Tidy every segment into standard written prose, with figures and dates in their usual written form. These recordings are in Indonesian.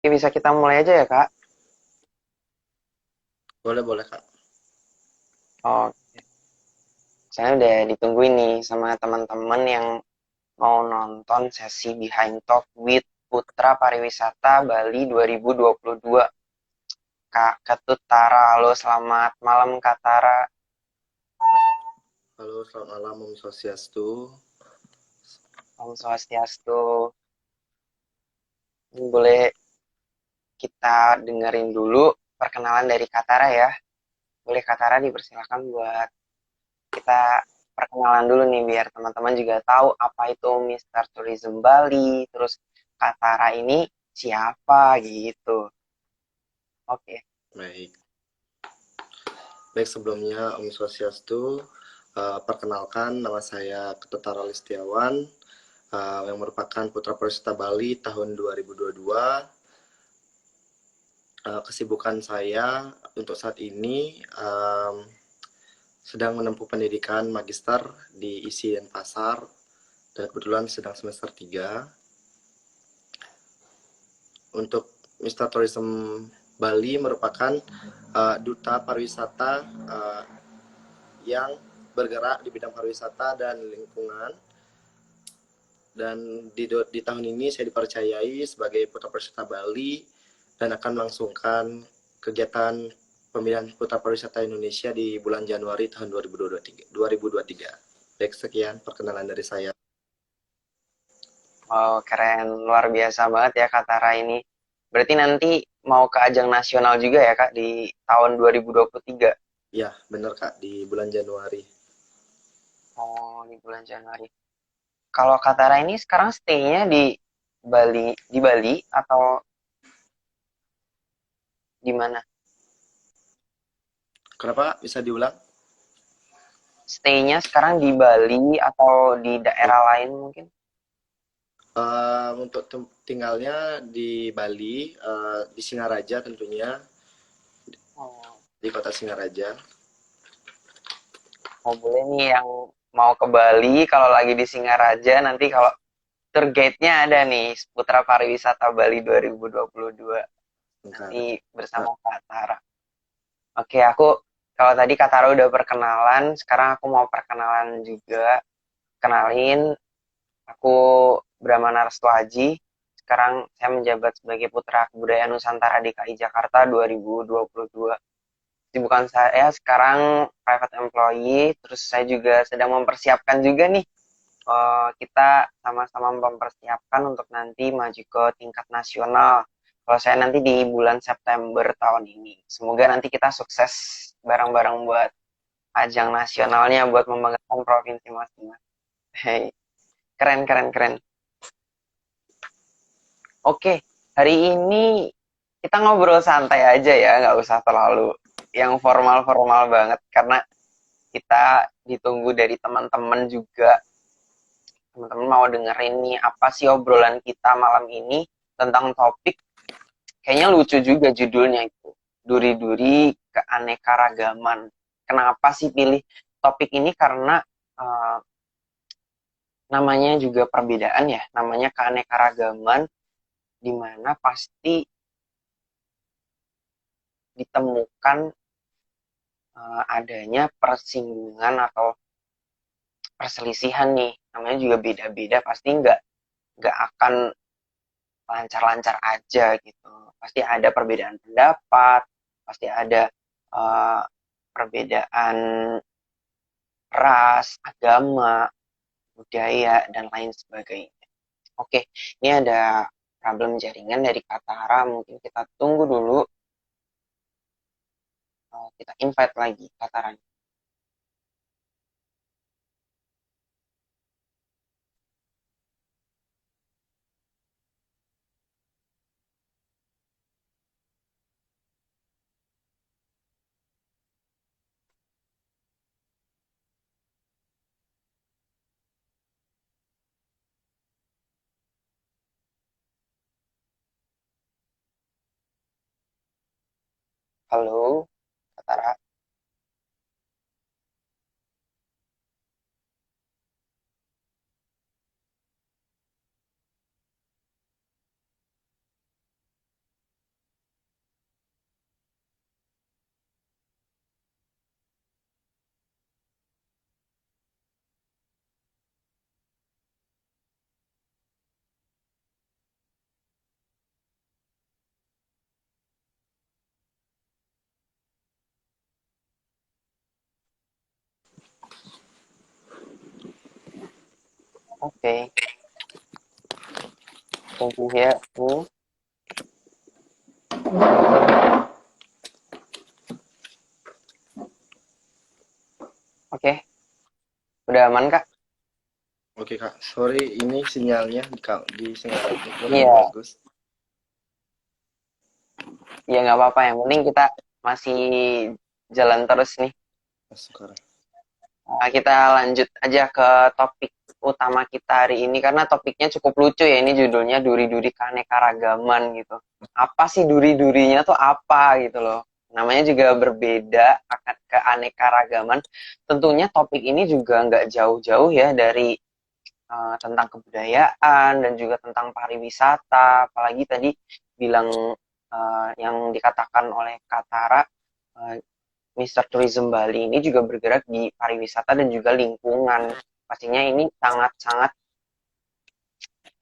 Oke, bisa kita mulai aja ya, Kak? Boleh, boleh, Kak. Oh, saya udah ditungguin nih sama teman-teman yang mau nonton sesi Behind Talk with Putra Pariwisata Bali 2022. Kak Ketut Tara, halo selamat malam Kak Tara. Halo, selamat malam, Om Swastiastu. Om Swastiastu. Ini boleh kita dengerin dulu perkenalan dari Kak Tara ya. Boleh Kak Tara dipersilakan buat kita perkenalan dulu nih biar teman-teman juga tahu apa itu Mister Tourism Bali, terus Katara ini siapa gitu. Oke. Baik. Baik, sebelumnya Om Swastiastu. Perkenalkan, nama saya Ketutara Listiawan, yang merupakan Putra Pariwisata Bali tahun 2022. Kesibukan saya untuk saat ini sedang menempuh pendidikan magister di ISI dan Pasar, dan kebetulan sedang semester 3. Untuk Mister Tourism Bali merupakan duta pariwisata yang bergerak di bidang pariwisata dan lingkungan, dan di tahun ini saya dipercayai sebagai Putra Pariwisata Bali dan akan melangsungkan kegiatan pemilihan Putra Pariwisata Indonesia di bulan Januari tahun 2023. Baik, sekian perkenalan dari saya. Oh, keren. Luar biasa banget ya Katara ini. Berarti nanti mau ke ajang nasional juga ya Kak di tahun 2023. Ya, benar Kak, di bulan Januari. Oh, di bulan Januari. Kalau Katara ini sekarang stay-nya di Bali atau di mana? Kenapa bisa diulang? Stay-nya sekarang di Bali atau di Oh, daerah lain mungkin? untuk tinggalnya di Bali, di Singaraja tentunya, Oh, di kota Singaraja. mau boleh nih yang mau ke Bali kalau lagi di Singaraja nanti kalau tour guide-nya ada nih Putra Pariwisata Bali 2022 Bentar. nanti Ah, bersama Kak Tara. Oke, aku kalau tadi Kak Tara udah perkenalan, sekarang aku mau perkenalan juga. Kenalin, aku Brahma Narsto Haji. Sekarang saya menjabat sebagai Putra Kebudayaan Nusantara DKI Jakarta 2022. Kesibukan saya sekarang private employee, terus saya juga sedang mempersiapkan juga nih. Kita sama-sama mempersiapkan untuk nanti maju ke tingkat nasional. Kalau saya nanti di bulan September tahun ini. Semoga nanti kita sukses bareng-bareng buat ajang nasionalnya, buat membanggakan provinsi masing-masing. Hey, keren, keren, keren. Oke, hari ini kita ngobrol santai aja ya, nggak usah terlalu yang formal-formal banget, karena kita ditunggu dari teman-teman juga. Teman-teman mau dengerin nih apa sih obrolan kita malam ini tentang topik kayaknya lucu juga judulnya itu. Duri-duri keanekaragaman. Kenapa sih pilih topik ini? Karena uh, namanya juga perbedaan ya, namanya keanekaragaman di mana pasti ditemukan adanya persinggungan atau perselisihan nih. Namanya juga beda-beda, pasti nggak akan lancar-lancar aja gitu. Pasti ada perbedaan pendapat, pasti ada uh, perbedaan ras, agama, budaya, dan lain sebagainya. Oke, ini ada problem jaringan dari Katara. Mungkin kita tunggu dulu. Kita invite lagi Katara. Halo, Katara. Oke, thank you ya. Oke, udah aman Kak? Oke Kak, sorry ini sinyalnya di sinyal kurang Iya, bagus. ya nggak apa-apa. Yang penting kita masih jalan terus nih. Sekarang. Kita lanjut aja ke topik utama kita hari ini karena topiknya cukup lucu ya. Ini judulnya Duri-duri Keanekaragaman gitu. Apa sih duri-durinya tuh apa gitu loh. Namanya juga berbeda akan keanekaragaman. Tentunya topik ini juga nggak jauh-jauh ya dari tentang kebudayaan dan juga tentang pariwisata. Apalagi tadi bilang yang dikatakan oleh Katara, uh, Mr. Tourism Bali ini juga bergerak di pariwisata dan juga lingkungan. Pastinya ini sangat-sangat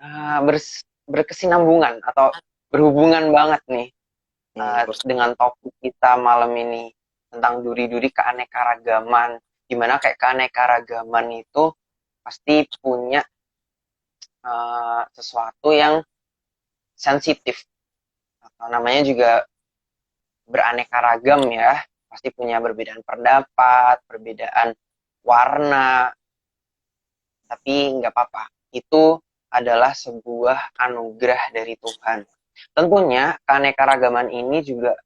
uh, berkesinambungan atau berhubungan banget nih dengan topik kita malam ini tentang duri-duri keanekaragaman. Dimana kayak keanekaragaman itu pasti punya sesuatu yang sensitif. Namanya juga beraneka ragam ya. Pasti punya perbedaan pendapat, perbedaan warna, tapi nggak apa-apa. Itu adalah sebuah anugerah dari Tuhan. Tentunya keanekaragaman ini juga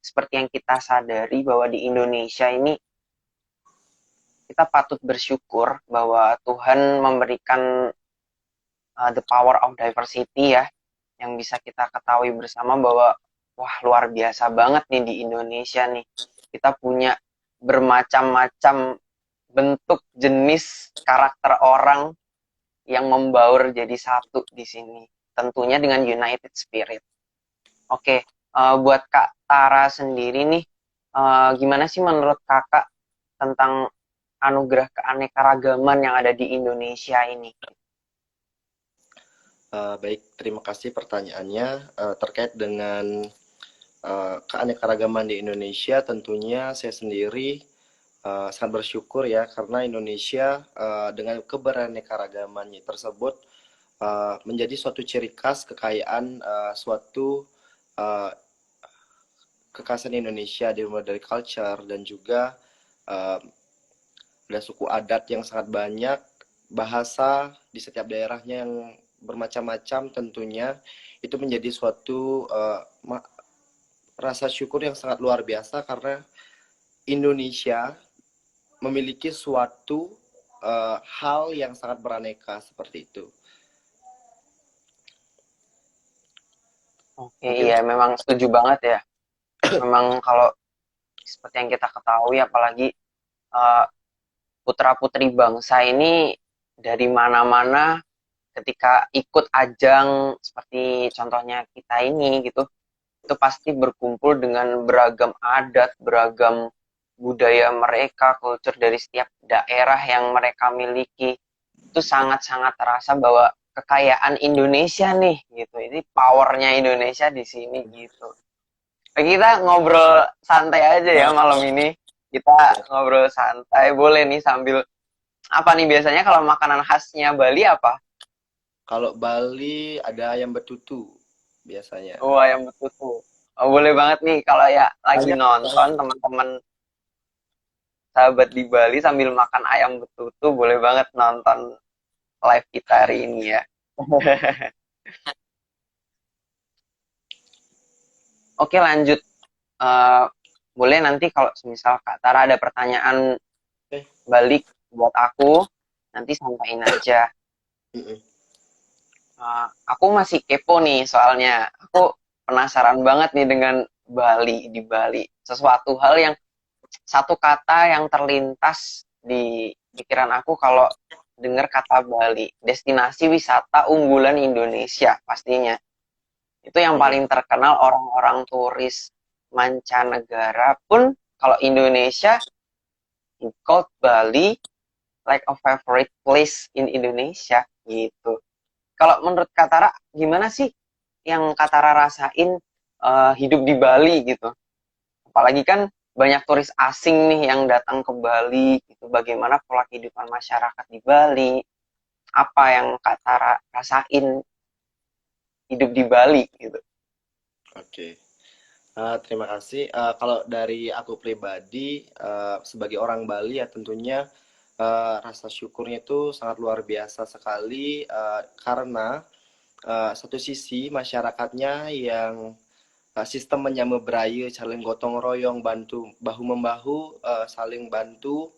seperti yang kita sadari bahwa di Indonesia ini kita patut bersyukur bahwa Tuhan memberikan the power of diversity ya, yang bisa kita ketahui bersama bahwa wah luar biasa banget nih di Indonesia nih. Kita punya bermacam-macam bentuk jenis karakter orang yang membaur jadi satu di sini. Tentunya dengan United Spirit. Oke, buat Kak Tara sendiri nih, gimana sih menurut Kakak tentang anugerah keanekaragaman yang ada di Indonesia ini? Baik, terima kasih pertanyaannya terkait dengan keanekaragaman di Indonesia. Tentunya saya sendiri sangat bersyukur ya karena Indonesia dengan keberaneka-ragamannya tersebut menjadi suatu ciri khas kekayaan suatu uh, kekhasan Indonesia dimulai dari culture dan juga uh, ada suku adat yang sangat banyak, bahasa di setiap daerahnya yang bermacam-macam. Tentunya itu menjadi suatu rasa syukur yang sangat luar biasa karena Indonesia memiliki suatu hal yang sangat beraneka seperti itu. Oke, Mungkin iya memang setuju banget ya. Memang kalau seperti yang kita ketahui, apalagi uh, putra-putri bangsa ini dari mana-mana ketika ikut ajang seperti contohnya kita ini gitu, itu pasti berkumpul dengan beragam adat, beragam budaya mereka, culture dari setiap daerah yang mereka miliki. Itu sangat-sangat terasa bahwa kekayaan Indonesia nih gitu. Ini powernya Indonesia di sini gitu. Kita ngobrol santai aja ya malam ini. Kita ngobrol santai, boleh nih sambil apa nih biasanya kalau makanan khasnya Bali apa? kalau Bali ada ayam betutu biasanya. Oh, ayam betutu. Oh, boleh banget nih kalau ya lagi Banyak. nonton teman-teman sahabat di Bali sambil makan ayam betutu, boleh banget nonton live kita hari ini ya. Oke, lanjut. Uh, boleh nanti kalau misal Kak Tara ada pertanyaan balik buat aku, nanti sampaikan aja. Aku masih kepo nih soalnya. Aku penasaran banget nih dengan Bali di Bali. Sesuatu hal yang satu kata yang terlintas di pikiran aku kalau dengar kata Bali, destinasi wisata unggulan Indonesia pastinya. Itu yang paling terkenal orang-orang turis mancanegara pun kalau Indonesia it called Bali like a favorite place in Indonesia gitu. Kalau menurut Katara gimana sih yang Katara rasain hidup di Bali gitu? Apalagi kan banyak turis asing nih yang datang ke Bali gitu. Bagaimana pola kehidupan masyarakat di Bali? apa yang Kak Tara rasain hidup di Bali gitu. Oke. Terima kasih. Kalau dari aku pribadi, sebagai orang Bali ya tentunya rasa syukurnya itu sangat luar biasa sekali, karena satu sisi masyarakatnya yang sistem menyambut beraya, saling gotong royong, bantu bahu membahu, saling bantu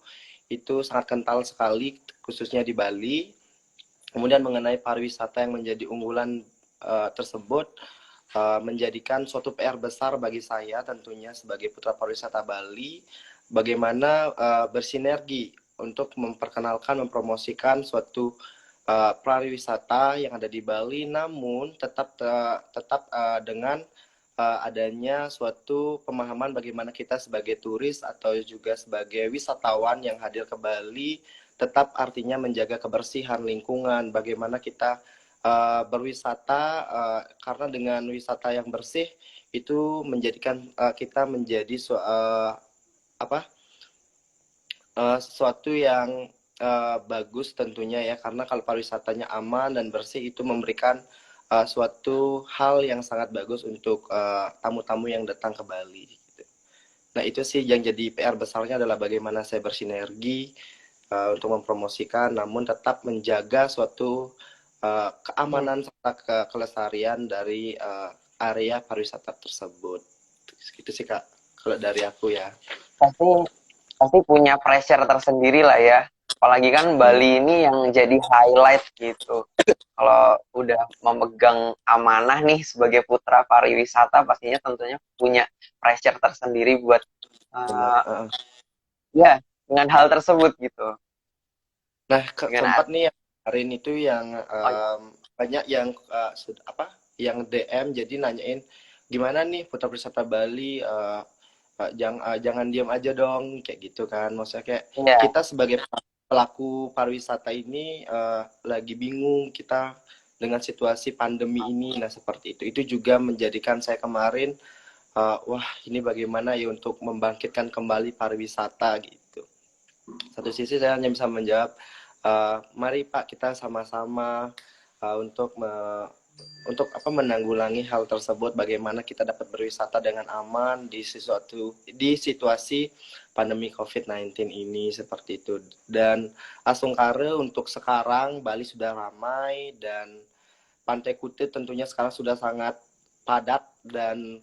itu sangat kental sekali, khususnya di Bali. Kemudian mengenai pariwisata yang menjadi unggulan tersebut, menjadikan suatu PR besar bagi saya tentunya sebagai putra pariwisata Bali, bagaimana bersinergi untuk memperkenalkan, mempromosikan suatu pariwisata yang ada di Bali, namun tetap dengan adanya suatu pemahaman bagaimana kita sebagai turis atau juga sebagai wisatawan yang hadir ke Bali tetap artinya menjaga kebersihan lingkungan, bagaimana kita berwisata, karena dengan wisata yang bersih itu menjadikan kita menjadi apa sesuatu yang bagus tentunya ya, karena kalau pariwisatanya aman dan bersih itu memberikan suatu hal yang sangat bagus untuk tamu-tamu yang datang ke Bali gitu. Nah itu sih yang jadi PR besarnya adalah bagaimana saya bersinergi untuk mempromosikan namun tetap menjaga suatu keamanan serta kelestarian dari area pariwisata tersebut. Gitu sih Kak, kalau dari aku ya. Pasti pasti punya pressure tersendiri lah ya. Apalagi kan Hmm. Bali ini yang jadi highlight gitu. Kalau udah memegang amanah nih sebagai putra pariwisata, pastinya tentunya punya pressure tersendiri buat Benar. uh, ya dengan hal tersebut gitu. Nah, Dengan sempat nih yang kemarin itu yang oh, ya. banyak yang yang DM jadi nanyain gimana nih putra wisata Bali, jangan diam aja dong kayak gitu kan. Maksudnya kayak Iya, kita sebagai pelaku pariwisata ini lagi bingung kita dengan situasi pandemi ini. Nah, seperti itu. Itu juga menjadikan saya kemarin wah, ini bagaimana ya untuk membangkitkan kembali pariwisata gitu. Satu sisi saya hanya bisa menjawab, mari Pak kita sama-sama untuk untuk apa menanggulangi hal tersebut, bagaimana kita dapat berwisata dengan aman di situasi pandemi COVID-19 ini seperti itu. Dan Asungkare untuk sekarang Bali sudah ramai dan Pantai Kute tentunya sekarang sudah sangat padat dan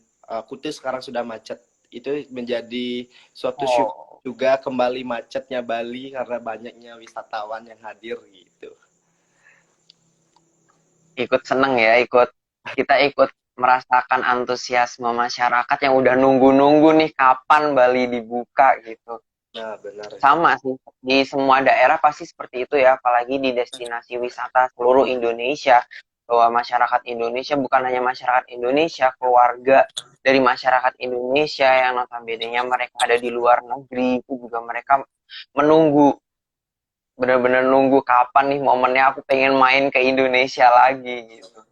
Kute sekarang sudah macet. Itu menjadi suatu syukur oh, juga kembali macetnya Bali karena banyaknya wisatawan yang hadir gitu. ikut seneng ya, kita ikut merasakan antusiasme masyarakat yang udah nunggu-nunggu nih kapan Bali dibuka gitu. Nah, benar itu. Sama sih, di semua daerah pasti seperti itu ya, apalagi di destinasi wisata seluruh Indonesia, bahwa masyarakat Indonesia bukan hanya masyarakat Indonesia, keluarga dari masyarakat Indonesia yang notabene-nya mereka ada di luar negeri, itu juga mereka menunggu, benar-benar nunggu kapan nih momennya aku pengen main ke Indonesia lagi gitu.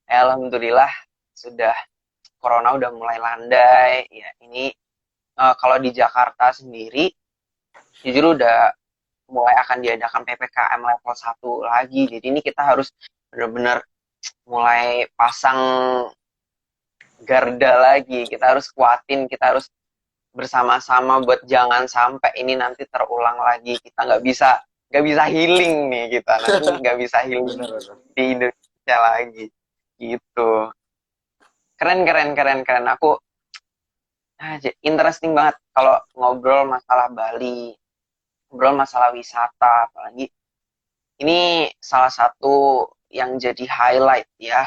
Alhamdulillah sudah corona udah mulai landai, ya ini kalau di Jakarta sendiri jujur udah mulai akan diadakan PPKM level 1 lagi. Jadi ini kita harus benar-benar mulai pasang garda lagi. Kita harus kuatin, kita harus bersama-sama buat jangan sampai ini nanti terulang lagi. Kita nggak bisa healing nih kita nanti nggak bisa healing Benar, benar. di Indonesia lagi gitu. Keren keren keren keren. Aku interesting banget kalau ngobrol masalah Bali, ngobrol masalah wisata, apalagi ini salah satu yang jadi highlight ya,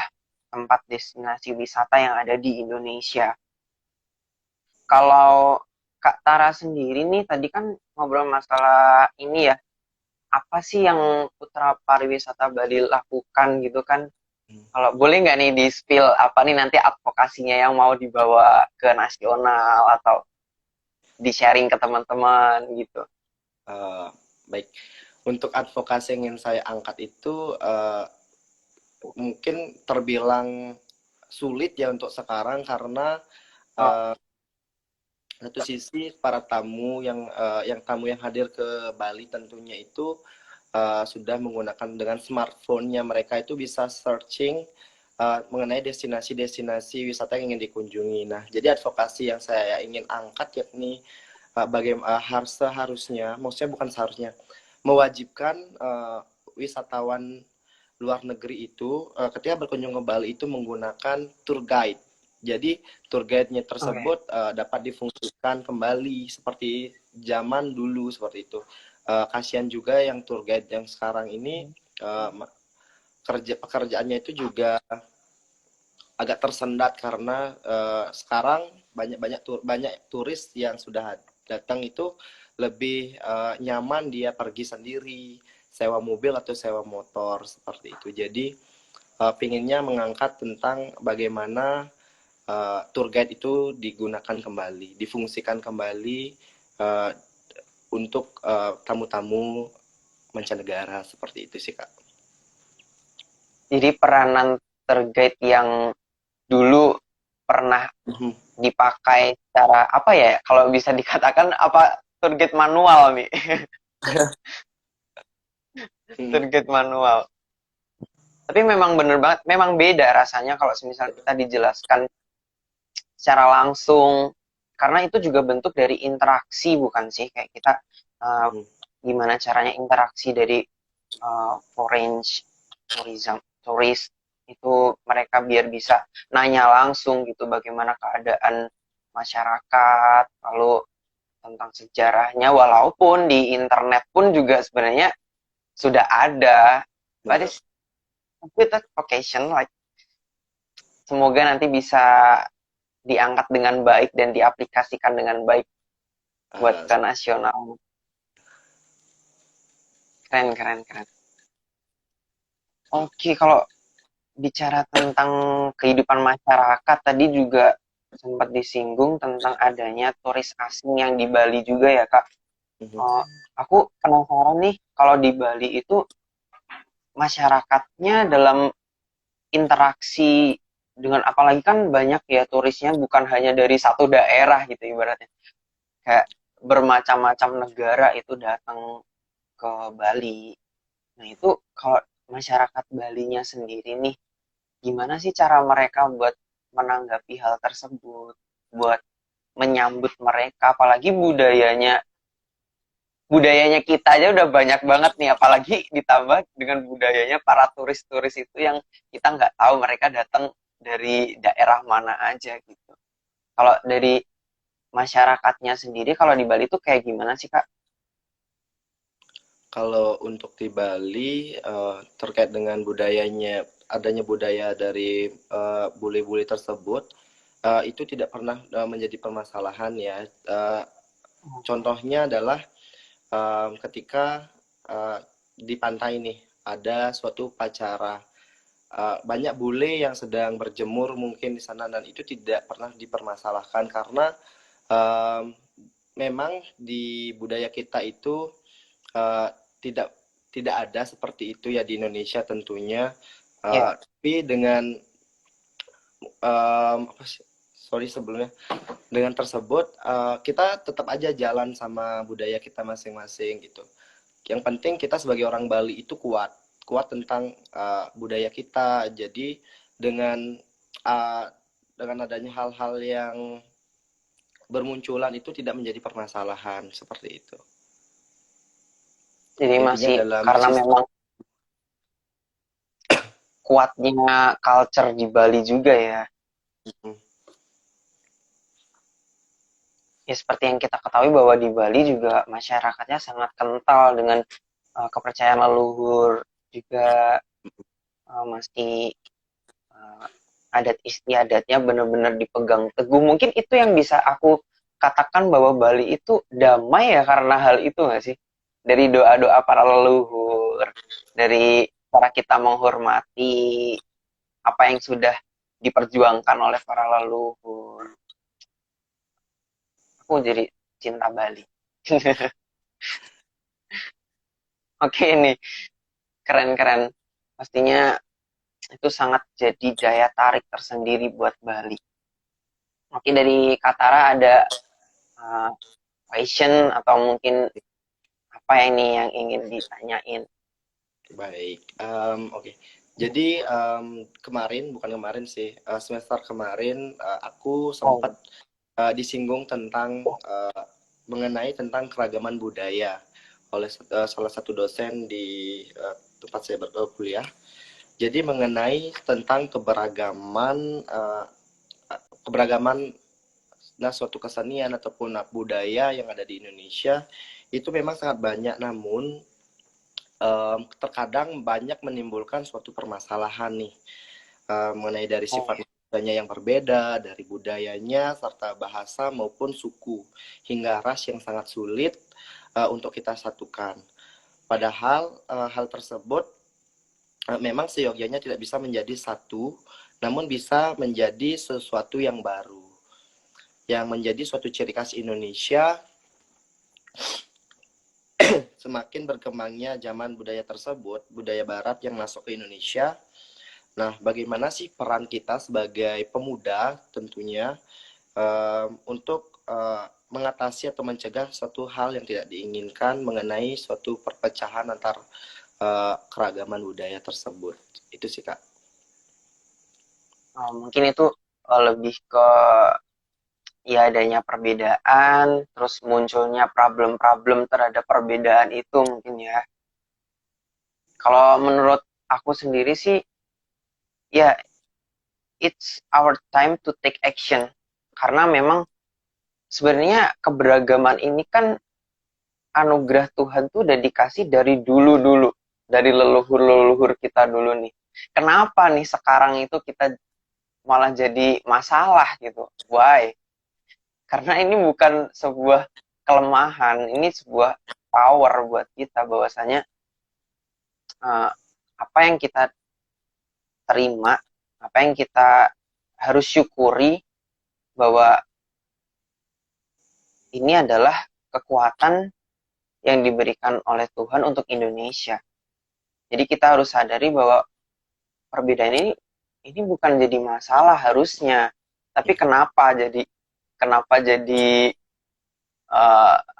tempat destinasi wisata yang ada di Indonesia. Kalau Kak Tara sendiri nih, tadi kan ngobrol masalah ini ya, apa sih yang Putra Pariwisata Bali lakukan gitu kan? Kalau boleh nggak nih di-spill apa nih nanti advokasinya yang mau dibawa ke nasional atau di-sharing ke teman-teman gitu? Uh, Baik, untuk advokasi yang ingin saya angkat itu mungkin terbilang sulit ya untuk sekarang karena Oh, uh, satu sisi para tamu yang tamu yang hadir ke Bali tentunya itu sudah menggunakan dengan smartphone-nya mereka itu bisa searching mengenai destinasi-destinasi wisata yang ingin dikunjungi. Nah, jadi advokasi yang saya ingin angkat yakni bagaimana seharusnya, maksudnya bukan seharusnya, mewajibkan wisatawan luar negeri itu ketika berkunjung ke Bali itu menggunakan tour guide. Jadi tour guide-nya Oke. tersebut dapat difungsikan kembali seperti zaman dulu seperti itu. Kasihan juga yang tour guide yang sekarang ini uh, pekerjaannya itu juga agak tersendat karena sekarang banyak turis yang sudah datang itu lebih nyaman dia pergi sendiri, sewa mobil atau sewa motor seperti itu. Jadi pinginnya mengangkat tentang bagaimana tour guide itu digunakan kembali, difungsikan kembali uh, untuk tamu-tamu mancanegara seperti itu sih Kak. Jadi peranan tour guide yang dulu pernah Mhm. dipakai secara apa ya? Kalau bisa dikatakan apa tour guide manual nih? Mhm. Tour guide manual. Tapi memang bener banget, memang beda rasanya kalau misal kita dijelaskan secara langsung. Karena itu juga bentuk dari interaksi bukan sih? Kayak kita uh, Mhm. gimana caranya interaksi dari foreign tourism, turis itu mereka biar bisa nanya langsung gitu bagaimana keadaan masyarakat, lalu tentang sejarahnya, walaupun di internet pun juga sebenarnya sudah ada. But Benar. it's with occasion, like semoga nanti bisa diangkat dengan baik dan diaplikasikan dengan baik buat Uh, ke nasional. Keren, keren, keren. Oke, kalau bicara tentang kehidupan masyarakat, tadi juga sempat disinggung tentang adanya turis asing yang di Bali juga ya, Kak. mhm. Eh, aku penasaran nih, kalau di Bali itu masyarakatnya dalam interaksi dengan apalagi kan banyak ya turisnya bukan hanya dari satu daerah gitu ibaratnya. Kayak bermacam-macam negara itu datang ke Bali. Nah, itu kalau masyarakat Balinya sendiri nih, gimana sih cara mereka buat menanggapi hal tersebut, buat menyambut mereka, apalagi budayanya kita aja udah banyak banget nih, apalagi ditambah dengan budayanya para turis-turis itu yang kita nggak tahu mereka datang dari daerah mana aja gitu. Kalau dari masyarakatnya sendiri, kalau di Bali tuh kayak gimana sih, Kak? Kalau untuk di Bali terkait dengan budayanya, adanya budaya dari bule-bule tersebut, itu tidak pernah menjadi permasalahan ya. Contohnya adalah ketika di pantai nih ada suatu upacara, banyak bule yang sedang berjemur mungkin di sana dan itu tidak pernah dipermasalahkan karena um, memang di budaya kita itu uh, tidak tidak ada seperti itu ya di Indonesia tentunya. Ya, Tapi dengan apa sih, sorry sebelumnya, dengan tersebut kita tetap aja jalan sama budaya kita masing-masing gitu. Yang penting kita sebagai orang Bali itu kuat kuat tentang budaya kita. Jadi dengan uh, dengan adanya hal-hal yang bermunculan itu tidak menjadi permasalahan seperti itu. jadi Intinya masih dalam karena sistem. memang kuatnya culture di Bali juga ya. Ya seperti yang kita ketahui bahwa di Bali juga masyarakatnya sangat kental dengan kepercayaan leluhur, juga masih uh, adat istiadatnya benar-benar dipegang teguh. Mungkin itu yang bisa aku katakan bahwa Bali itu damai ya karena hal itu nggak sih? Dari doa-doa para leluhur, dari cara kita menghormati apa yang sudah diperjuangkan oleh para leluhur. Aku jadi cinta Bali. Oke nih, keren-keren. Pastinya itu sangat jadi daya tarik tersendiri buat Bali. Oke, dari Katara ada uh, question atau mungkin apa ini yang ingin ditanyain? Baik, oke. Jadi bukan kemarin sih, semester kemarin aku sempat Oh, disinggung tentang mengenai tentang keragaman budaya oleh salah satu dosen di tempat saya berkuliah. Jadi mengenai tentang keberagaman suatu kesenian ataupun budaya yang ada di Indonesia itu memang sangat banyak, namun terkadang banyak menimbulkan suatu permasalahan nih mengenai dari oh, sifat budayanya yang berbeda, dari budayanya serta bahasa maupun suku hingga ras yang sangat sulit untuk kita satukan. Padahal hal tersebut memang seyogyanya tidak bisa menjadi satu, namun bisa menjadi sesuatu yang baru, yang menjadi suatu ciri khas Indonesia. Semakin berkembangnya zaman budaya tersebut, budaya barat yang masuk ke Indonesia. Nah, bagaimana sih peran kita sebagai pemuda tentunya untuk mengatasi atau mencegah suatu hal yang tidak diinginkan mengenai suatu perpecahan antar keragaman budaya tersebut. Itu sih, Kak. mungkin itu lebih ke ya adanya perbedaan, terus munculnya problem-problem terhadap perbedaan itu mungkin ya. Kalau menurut aku sendiri sih, ya it's our time to take action. Karena memang sebenarnya keberagaman ini kan anugerah Tuhan tuh udah dikasih dari dulu-dulu. Dari leluhur-leluhur kita dulu nih. Kenapa nih sekarang itu kita malah jadi masalah gitu? Why? Karena ini bukan sebuah kelemahan, ini sebuah power buat kita bahwasanya uh, apa yang kita terima, apa yang kita harus syukuri bahwa ini adalah kekuatan yang diberikan oleh Tuhan untuk Indonesia. Jadi kita harus sadari bahwa perbedaan ini bukan jadi masalah harusnya, tapi kenapa jadi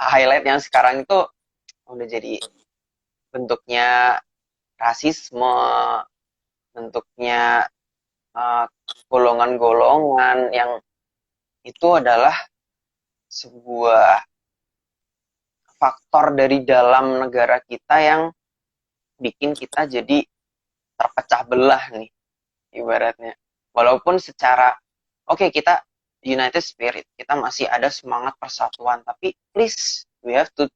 highlight yang sekarang itu udah jadi bentuknya rasisme, bentuknya uh, golongan-golongan yang itu adalah sebuah faktor dari dalam negara kita yang bikin kita jadi terpecah belah nih ibaratnya. Walaupun secara oke kita United Spirit, kita masih ada semangat persatuan, tapi please we have to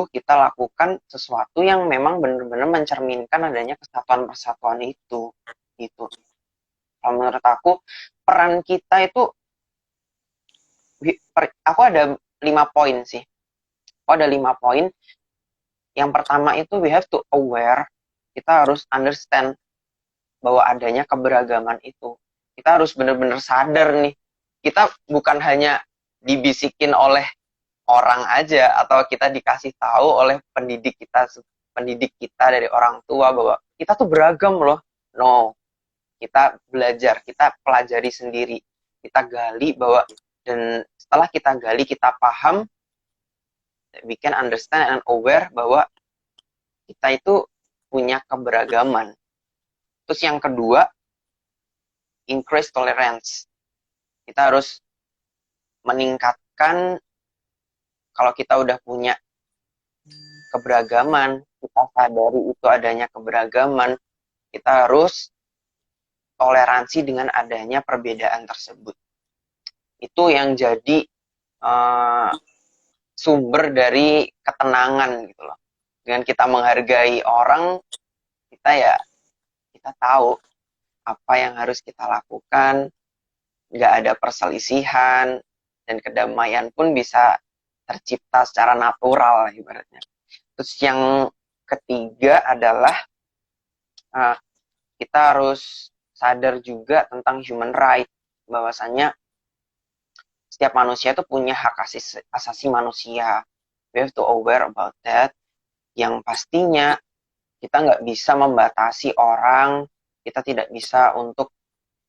kita lakukan sesuatu yang memang benar-benar mencerminkan adanya kesatuan persatuan itu gitu. Kalau menurut aku peran kita itu aku ada 5 poin sih. Aku ada 5 poin. Yang pertama itu we have to aware, kita harus understand bahwa adanya keberagaman itu. Kita harus benar-benar sadar nih. Kita bukan hanya dibisikin oleh orang aja atau kita dikasih tahu oleh pendidik kita dari orang tua bahwa kita tuh beragam loh. No, kita belajar, kita pelajari sendiri, kita gali bahwa dan setelah kita gali kita paham, we can understand and aware bahwa kita itu punya keberagaman. Terus yang kedua, increase tolerance. Kita harus meningkatkan kalau kita udah punya keberagaman, kita sadari itu adanya keberagaman, kita harus toleransi dengan adanya perbedaan tersebut. Itu yang jadi uh, sumber dari ketenangan gitu loh. Dengan kita menghargai orang, kita tahu apa yang harus kita lakukan, nggak ada perselisihan, dan kedamaian pun bisa tercipta secara natural ibaratnya. Terus yang ketiga adalah uh, kita harus sadar juga tentang human right, bahwasanya setiap manusia itu punya hak asasi manusia. We have to aware about that. Yang pastinya kita nggak bisa membatasi orang, kita tidak bisa untuk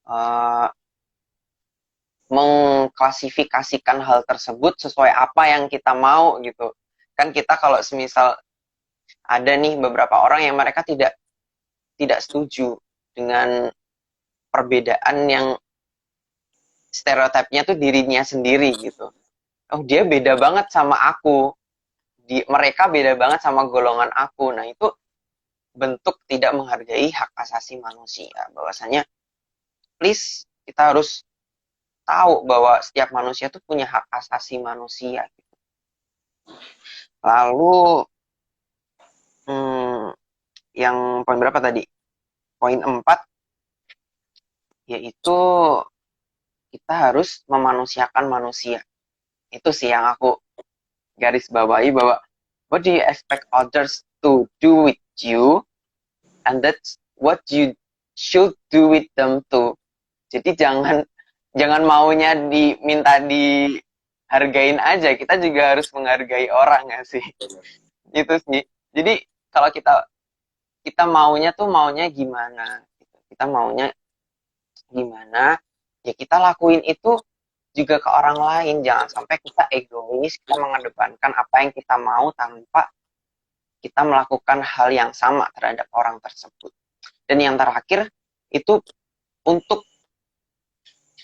uh, mengklasifikasikan hal tersebut sesuai apa yang kita mau gitu. Kan kita kalau semisal ada nih beberapa orang yang mereka tidak tidak setuju dengan perbedaan yang stereotipnya tuh dirinya sendiri gitu. Oh, dia beda banget sama aku. Mereka beda banget sama golongan aku. Nah, itu bentuk tidak menghargai hak asasi manusia. Bahwasanya please kita harus tahu bahwa setiap manusia tuh punya hak asasi manusia. Lalu hmm, yang poin berapa tadi? Poin 4 yaitu kita harus memanusiakan manusia. Itu sih yang aku garis bawahi bahwa what do you expect others to do with you and that's what you should do with them too. Jadi jangan jangan maunya diminta dihargain aja, kita juga harus menghargai orang nggak sih? Itu sih. Jadi kalau kita kita maunya tuh maunya gimana? Gitu. Kita maunya gimana? Ya kita lakuin itu juga ke orang lain. Jangan sampai kita egois, kita mengedepankan apa yang kita mau tanpa kita melakukan hal yang sama terhadap orang tersebut. Dan yang terakhir itu untuk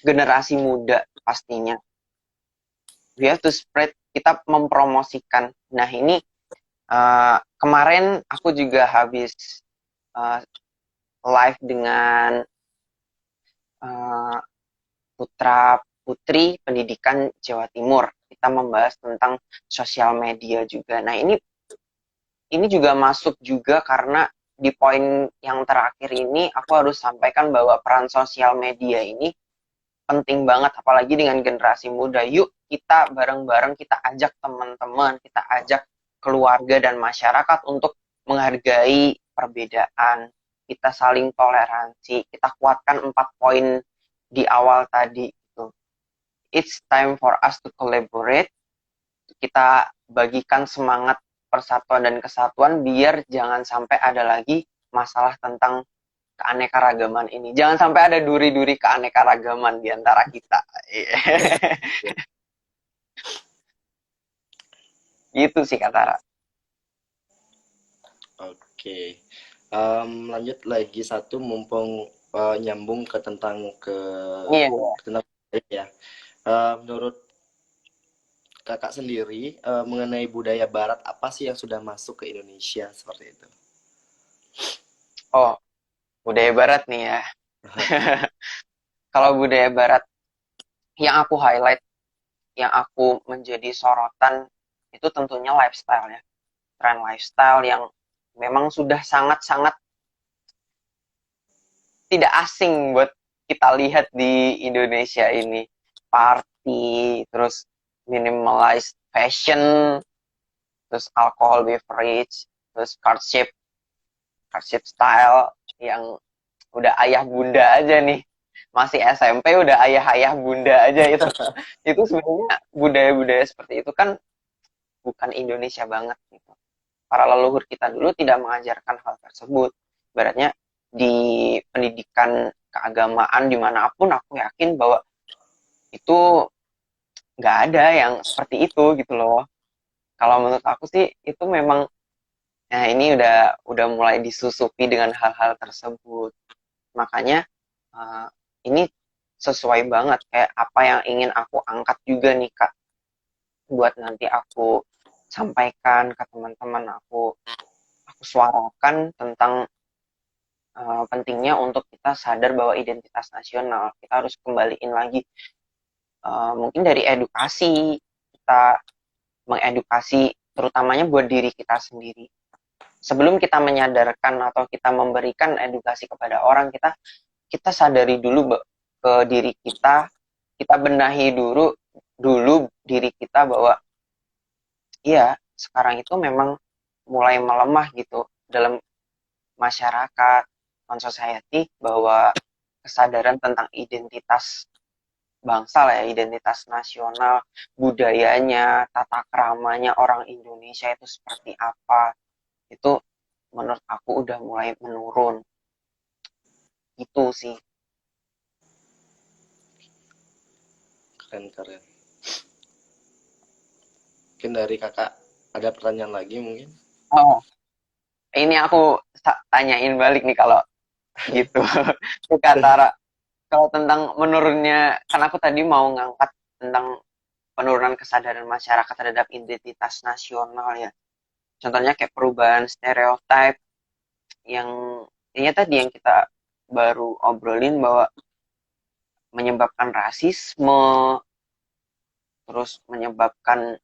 generasi muda pastinya. We have to spread, kita mempromosikan. Nah ini kemarin aku juga habis uh, live dengan uh, putra putri pendidikan Jawa Timur. Kita membahas tentang sosial media juga. Nah ini juga masuk juga karena di poin yang terakhir ini aku harus sampaikan bahwa peran sosial media ini penting banget apalagi dengan generasi muda. Yuk kita bareng-bareng kita ajak teman-teman, kita ajak keluarga dan masyarakat untuk menghargai perbedaan, kita saling toleransi, kita kuatkan 4 poin di awal tadi itu. It's time for us to collaborate. Kita bagikan semangat persatuan dan kesatuan biar jangan sampai ada lagi masalah tentang keanekaragaman ini. Jangan sampai ada duri-duri keanekaragaman di antara kita. Gitu sih kata Ra. Oke. Lanjut lagi satu mumpung nyambung ke Iya. tentang ya. Menurut kakak sendiri mengenai budaya Barat apa sih yang sudah masuk ke Indonesia seperti itu? Oh, budaya Barat nih ya. Kalau budaya Barat yang aku highlight, yang aku menjadi sorotan itu tentunya lifestyle ya. Tren lifestyle yang memang sudah sangat-sangat tidak asing buat kita lihat di Indonesia ini. Party, terus minimalized fashion, terus alcohol beverage, terus courtship style yang udah ayah bunda aja nih. Masih SMP udah ayah-ayah bunda aja itu. Itu sebenarnya budaya-budaya seperti itu kan bukan Indonesia banget gitu. Para leluhur kita dulu tidak mengajarkan hal tersebut. Ibaratnya di pendidikan keagamaan dimanapun aku yakin bahwa itu nggak ada yang seperti itu gitu loh. Kalau menurut aku sih itu memang nah ini udah mulai disusupi dengan hal-hal tersebut. Makanya uh, ini sesuai banget kayak apa yang ingin aku angkat juga nih Kak buat nanti aku sampaikan ke teman-teman aku suarakan tentang pentingnya untuk kita sadar bahwa identitas nasional kita harus kembaliin lagi mungkin dari edukasi kita mengedukasi terutamanya buat diri kita sendiri sebelum kita menyadarkan atau kita memberikan edukasi kepada orang kita sadari dulu ke diri kita benahi dulu diri kita bahwa iya sekarang itu memang mulai melemah gitu dalam masyarakat non society bahwa kesadaran tentang identitas bangsa lah ya, identitas nasional, budayanya, tata keramanya orang Indonesia itu seperti apa. Itu menurut aku udah mulai menurun. Itu sih. Keren-keren. Mungkin dari kakak ada pertanyaan lagi mungkin? Oh, Ini aku tanyain balik nih kalau gitu. Ke Katara. Kalau tentang menurunnya, kan aku tadi mau ngangkat tentang penurunan kesadaran masyarakat terhadap identitas nasional ya. Contohnya kayak perubahan stereotip yang ini tadi yang kita baru obrolin bahwa menyebabkan rasisme, terus menyebabkan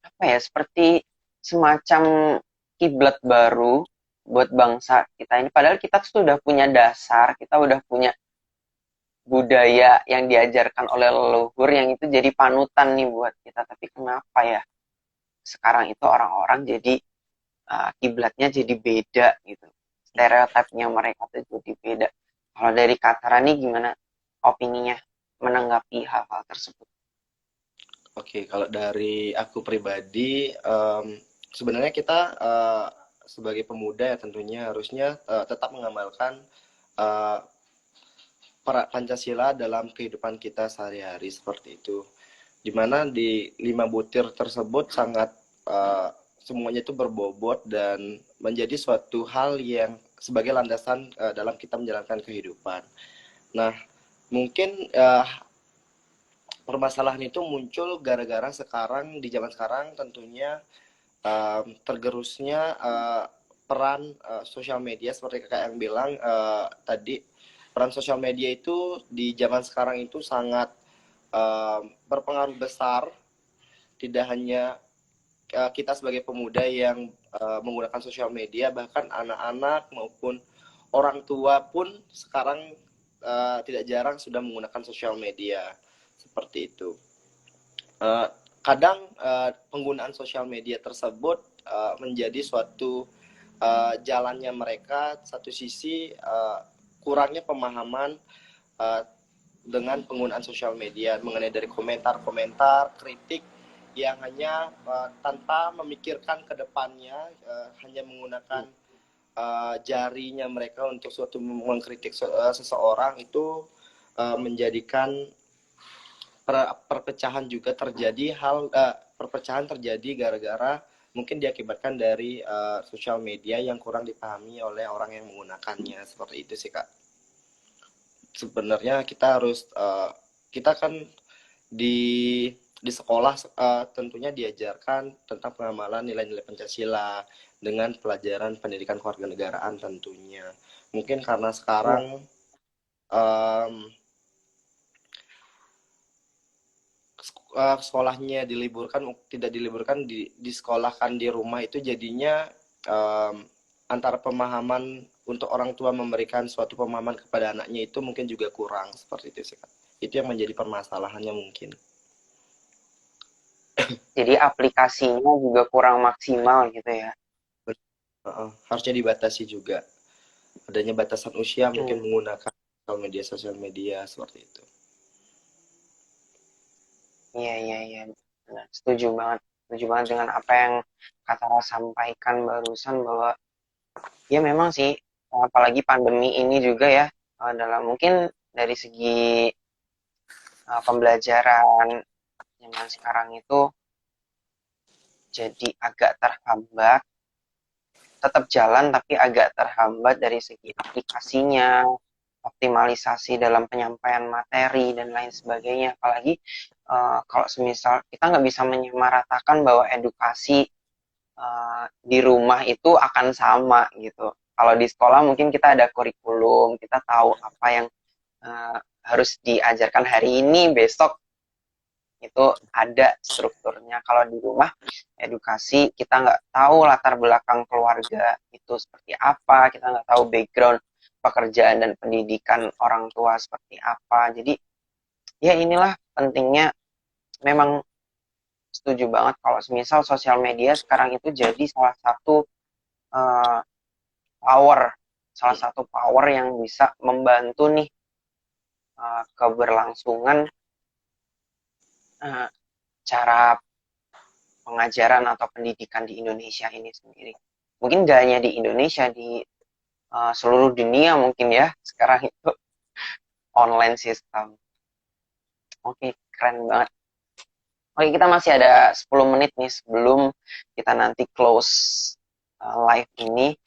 apa ya, seperti semacam kiblat baru buat bangsa kita ini. Padahal kita sudah punya dasar, kita udah punya budaya yang diajarkan oleh leluhur yang itu jadi panutan nih buat kita. Tapi kenapa ya sekarang itu orang-orang jadi kiblatnya jadi beda gitu. Stereotipnya mereka tuh jadi beda. Kalau dari Katara nih gimana opininya menanggapi hal-hal tersebut? Oke, kalau dari aku pribadi, sebenarnya kita sebagai pemuda ya tentunya harusnya tetap mengamalkan uh, Pancasila dalam kehidupan kita sehari-hari seperti itu. Dimana di 5 butir tersebut sangat semuanya itu berbobot dan menjadi suatu hal yang sebagai landasan dalam kita menjalankan kehidupan. Nah, mungkin permasalahan itu muncul gara-gara sekarang di zaman sekarang tentunya tergerusnya peran sosial media seperti kakak yang bilang tadi, peran sosial media itu di zaman sekarang itu sangat berpengaruh besar, tidak hanya kita sebagai pemuda yang menggunakan sosial media, bahkan anak-anak maupun orang tua pun sekarang tidak jarang sudah menggunakan sosial media seperti itu. Uh, Kadang penggunaan sosial media tersebut menjadi suatu jalannya mereka, satu sisi kurangnya pemahaman uh, dengan penggunaan sosial media mengenai dari komentar-komentar kritik yang hanya tanpa memikirkan ke depannya, hanya menggunakan jarinya mereka untuk suatu mengkritik seseorang itu menjadikan perpecahan juga terjadi, perpecahan terjadi gara-gara mungkin diakibatkan dari sosial media yang kurang dipahami oleh orang yang menggunakannya, seperti itu sih kak. Sebenarnya kita harus kita kan di sekolah tentunya diajarkan tentang pengamalan nilai-nilai Pancasila dengan pelajaran pendidikan kewarganegaraan tentunya. Mungkin karena Ya, sekarang um, sekolahnya diliburkan, tidak diliburkan, disekolahkan di rumah, itu jadinya um, antara pemahaman untuk orang tua memberikan suatu pemahaman kepada anaknya itu mungkin juga kurang, seperti itu sih. Itu yang menjadi permasalahannya mungkin. jadi aplikasinya juga kurang maksimal gitu ya. Harusnya dibatasi juga. Adanya batasan usia mungkin Hmm, menggunakan sosial media seperti itu. iya, iya, iya. Benar. Setuju banget dengan apa yang Katara sampaikan barusan bahwa ya memang sih, apalagi pandemi ini juga ya, dalam mungkin dari segi pembelajaran zaman sekarang itu jadi agak terhambat, tetap jalan tapi agak terhambat dari segi aplikasinya, optimalisasi dalam penyampaian materi dan lain sebagainya. Apalagi kalau semisal kita nggak bisa menyamaratakan bahwa edukasi di rumah itu akan sama gitu. Kalau di sekolah mungkin kita ada kurikulum, kita tahu apa yang harus diajarkan hari ini, besok itu ada strukturnya. Kalau di rumah edukasi kita nggak tahu latar belakang keluarga itu seperti apa, kita nggak tahu background pekerjaan dan pendidikan orang tua seperti apa. Jadi ya inilah pentingnya, memang setuju banget kalau semisal sosial media sekarang itu jadi uh, power salah satu power yang bisa membantu nih keberlangsungan uh, cara pengajaran atau pendidikan di Indonesia ini sendiri. Mungkin gak hanya di Indonesia, di seluruh dunia mungkin ya, sekarang itu online system. Oke, keren banget. Oke, kita masih ada 10 menit nih sebelum kita nanti close live ini.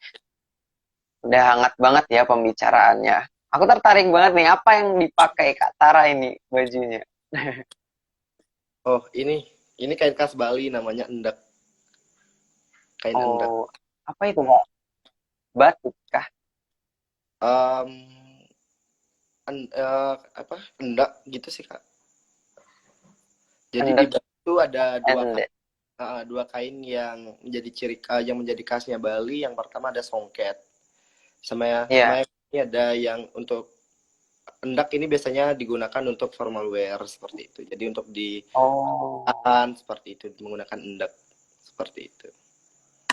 Udah hangat banget ya pembicaraannya. Aku tertarik banget nih, apa yang dipakai Kak Tara ini bajunya? Oh, ini kain khas Bali namanya endak, kain endak. Oh, apa itu Kak? Batik kah? Em, apa? Endak gitu sih, Kak. Jadi di Endek, Bali itu ada endek. dua kain yang menjadi yang menjadi khasnya Bali. Yang pertama ada songket, sama Ya. yang ini ada yang untuk endak ini biasanya digunakan untuk formal wear seperti itu. Jadi untuk di Oh, seperti itu menggunakan endak seperti itu.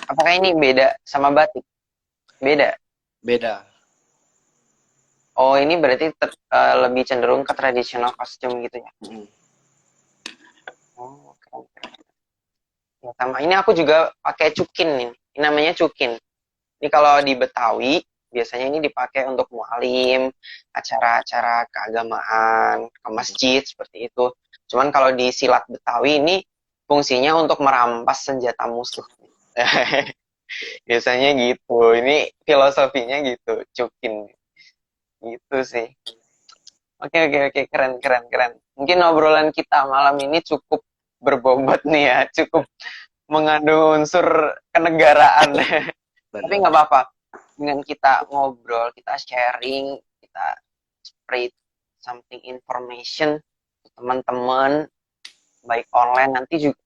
apakah ini beda sama batik? Beda. Beda. Oh, ini berarti lebih cenderung ke tradisional kostum gitu ya? Mm. Oh, keren, keren. Ya, sama ini aku juga pakai cukin nih. Ini namanya cukin. Ini kalau di Betawi, biasanya ini dipakai untuk mualim, acara-acara keagamaan, ke masjid, seperti itu. Cuman kalau di silat Betawi ini fungsinya untuk merampas senjata musuh. Biasanya gitu. Ini filosofinya gitu, cukin. Gitu sih. Oke, oke, oke. Keren, keren, keren. Mungkin obrolan kita malam ini cukup berbobot nih ya. Cukup mengandung unsur kenegaraan. Tapi Benar. nggak apa-apa. Dengan kita ngobrol, kita sharing, kita spread something information ke teman-teman, baik online nanti juga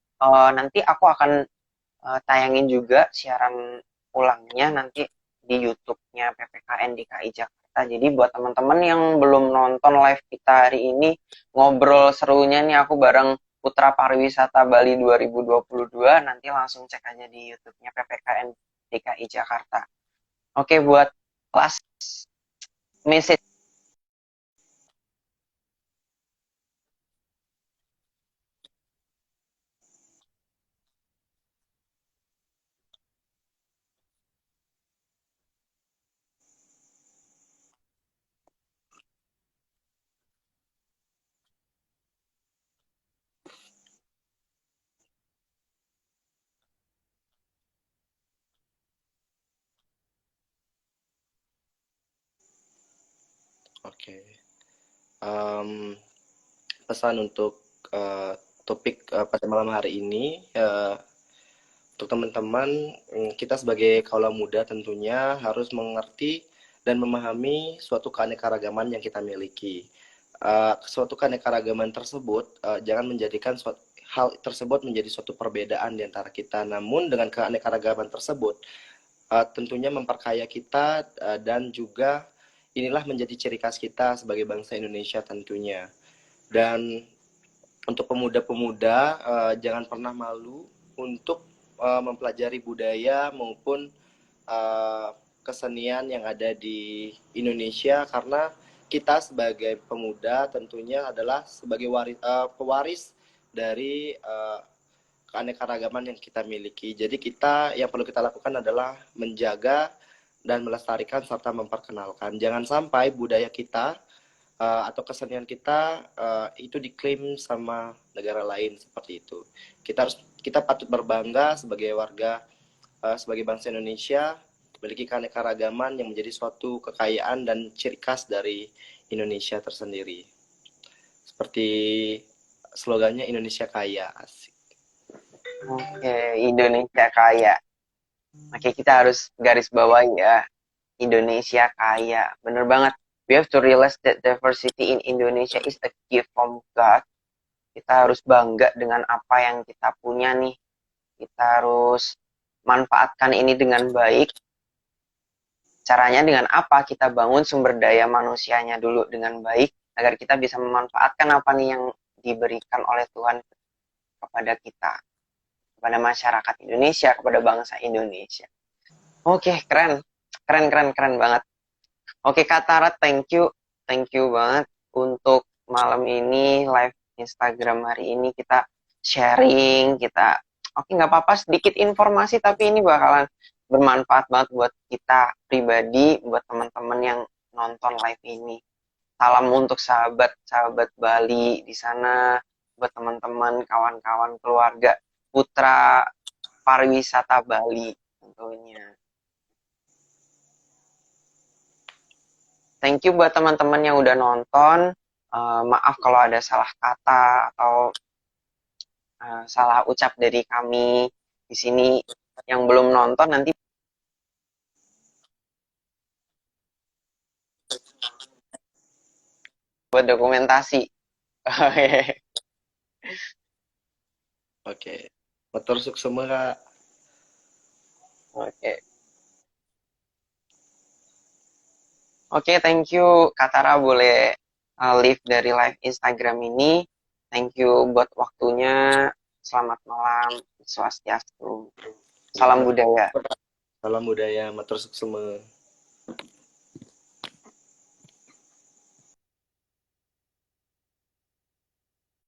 nanti aku akan tayangin juga siaran ulangnya nanti di YouTube-nya PPKN DKI Jakarta. Jadi buat teman-teman yang belum nonton live kita hari ini, ngobrol serunya nih aku bareng Putra Pariwisata Bali 2022, nanti langsung cek aja di YouTube-nya PPKN DKI Jakarta. Oke, buat last message. Oke. Em, Pesan untuk topik pada malam hari ini, untuk teman-teman, kita sebagai kaula muda tentunya harus mengerti dan memahami suatu keanekaragaman yang kita miliki. Suatu keanekaragaman tersebut jangan menjadikan hal tersebut menjadi suatu perbedaan di antara kita. Namun dengan keanekaragaman tersebut tentunya memperkaya kita, dan juga inilah menjadi ciri khas kita sebagai bangsa Indonesia tentunya. Dan untuk pemuda-pemuda, jangan pernah malu untuk mempelajari budaya maupun kesenian yang ada di Indonesia, karena kita sebagai pemuda tentunya adalah sebagai pewaris dari keanekaragaman yang kita miliki. Jadi kita yang perlu kita lakukan adalah menjaga dan melestarikan serta memperkenalkan. Jangan sampai budaya kita atau kesenian kita itu diklaim sama negara lain seperti itu. Kita patut berbangga sebagai warga, sebagai bangsa Indonesia, memiliki keanekaragaman yang menjadi suatu kekayaan dan ciri khas dari Indonesia tersendiri. Seperti slogannya Indonesia Kaya. Asik. Oke, Indonesia kaya. Oke, kita harus garis bawahi ya. Indonesia kaya. Bener banget. We have to realize that diversity in Indonesia is a gift from God. Kita harus bangga dengan apa yang kita punya nih. Kita harus manfaatkan ini dengan baik. Caranya dengan apa? Kita bangun sumber daya manusianya dulu dengan baik agar kita bisa memanfaatkan apa nih yang diberikan oleh Tuhan kepada kita, kepada masyarakat Indonesia, kepada bangsa Indonesia. Oke, keren. Keren, keren, keren banget. Oke, Kak Tara, thank you. Thank you banget untuk malam ini, live Instagram hari ini kita sharing, kita oke nggak apa-apa sedikit informasi tapi ini bakalan bermanfaat banget buat kita pribadi, buat teman-teman yang nonton live ini. Salam untuk sahabat-sahabat Bali di sana, buat teman-teman, kawan-kawan, keluarga, putra pariwisata Bali tentunya. Thank you buat teman-teman yang udah nonton. Maaf kalau ada salah kata atau salah ucap dari kami di sini. Yang belum nonton nanti buat dokumentasi. Oke. Oke. Motor suksema Kak. Oke. Oke, thank you. Kak Tara boleh leave dari live Instagram ini. Thank you buat waktunya. Selamat malam. Swastiastu. Ya, Salam budaya. salam budaya, motor suksema.